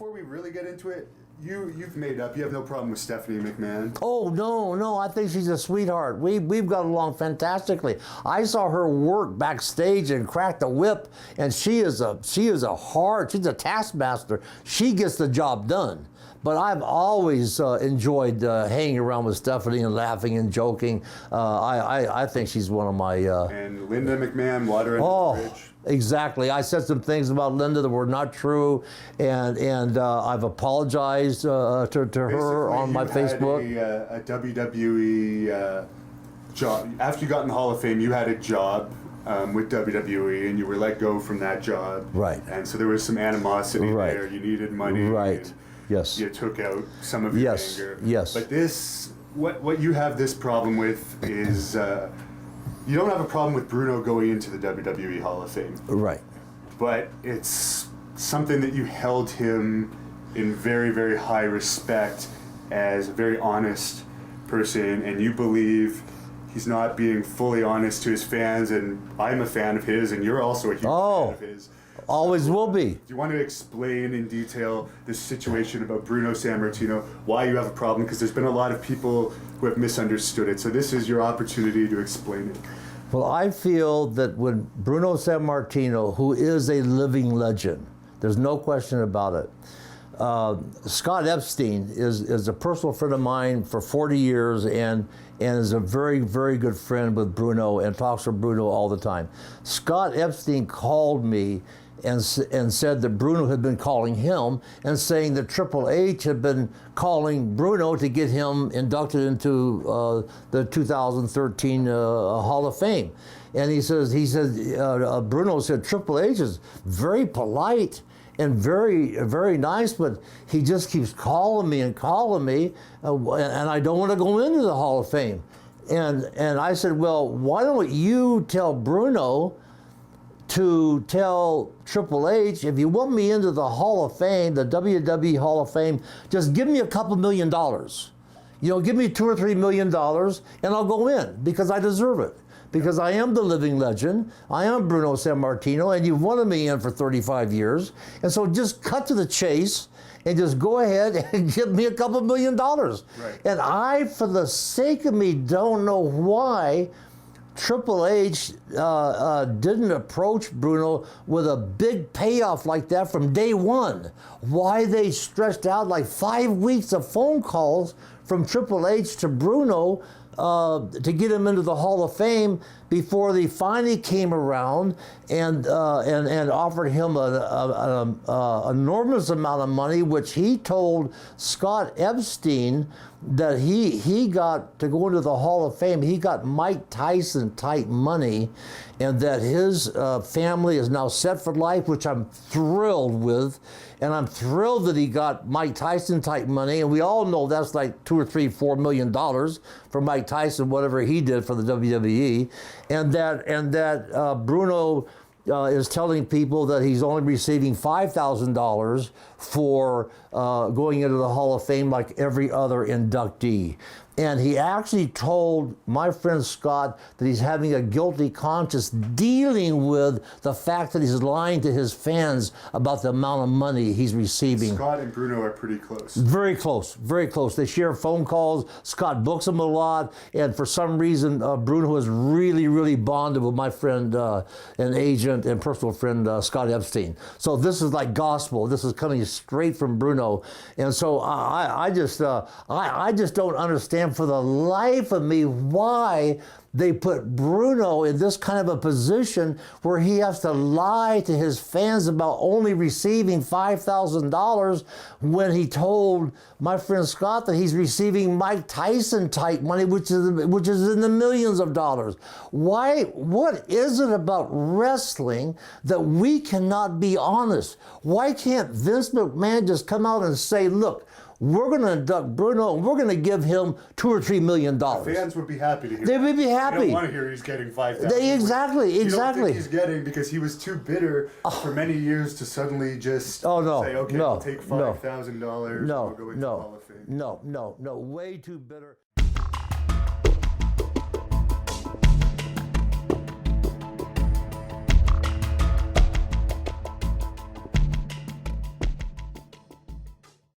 before we really get into it, you've made up. You have no problem with Stephanie McMahon. Oh, no, I think she's a sweetheart. We've got along fantastically. I saw her work backstage and crack the whip, and she's a taskmaster. She gets the job done. But I've always enjoyed hanging around with Stephanie and laughing and joking. I think she's one of my... And Linda McMahon, water under the bridge. Exactly. I said some things about Linda that were not true, and I've apologized to her on my Facebook. You had a WWE job. After you got in the Hall of Fame, you had a job with WWE, and you were let go from that job. Right. And so there was some animosity there. You needed money. Right. Yes. You took out some of your anger. Yes. But this, what you have this problem with is... you don't have a problem with Bruno going into the WWE Hall of Fame. Right. But it's something that you held him in very, very high respect as a very honest person, and you believe he's not being fully honest to his fans, and I'm a fan of his, and you're also a huge fan of his. Always will be. Do you want to explain in detail this situation about Bruno Sammartino, why you have a problem? Because there's been a lot of people who have misunderstood it. So this is your opportunity to explain it. Well, I feel that when Bruno Sammartino, who is a living legend, there's no question about it. Scott Epstein is a personal friend of mine for 40 years and is a very, very good friend with Bruno and talks to Bruno all the time. Scott Epstein called me and said that Bruno had been calling him and saying that Triple H had been calling Bruno to get him inducted into the 2013 Hall of Fame. And he said, Bruno said, Triple H is very polite and very, very nice, but he just keeps calling me, and I don't want to go into the Hall of Fame. And I said, well, why don't you tell Bruno to tell Triple H, if you want me into the Hall of Fame, the WWE Hall of Fame, just give me a couple $1 million. You know, give me $2 or $3 million, and I'll go in because I deserve it. Because I am the living legend. I am Bruno Sammartino, and you've wanted me in for 35 years. And so just cut to the chase and just go ahead and give me a couple $1 million. Right. And I, for the sake of me, don't know why Triple H didn't approach Bruno with a big payoff like that from day one. Why they stretched out like 5 weeks of phone calls from Triple H to Bruno to get him into the Hall of Fame before they finally came around and offered him an enormous amount of money, which he told Scott Epstein that he got to go into the Hall of Fame. He got Mike Tyson type money, and that his family is now set for life, which I'm thrilled with. And I'm thrilled that he got Mike Tyson type money, and we all know that's like $2 or $3, $4 million for Mike Tyson, whatever he did for the WWE, and that Bruno is telling people that he's only receiving $5,000 for going into the Hall of Fame like every other inductee. And he actually told my friend Scott that he's having a guilty conscience dealing with the fact that he's lying to his fans about the amount of money he's receiving. Scott and Bruno are pretty close. Very close, very close. They share phone calls. Scott books him a lot. And for some reason, Bruno is really, really bonded with my friend and agent and personal friend, Scott Epstein. So this is like gospel. This is coming straight from Bruno. And so I just don't understand for the life of me why they put Bruno in this kind of a position where he has to lie to his fans about only receiving $5,000 when he told my friend Scott that he's receiving Mike Tyson type money, which is in the millions of dollars. Why? What is it about wrestling that we cannot be honest? Why can't Vince McMahon just come out and say, look, we're going to induct Bruno and we're going to give him $2 or $3 million. Fans would be happy to hear. They would be happy. They don't want to hear he's getting $5,000. Exactly. You don't think he's getting because he was too bitter for many years to suddenly just say, okay, I'll take $5,000. No, I'll go into the Hall of Fame. No, way too bitter.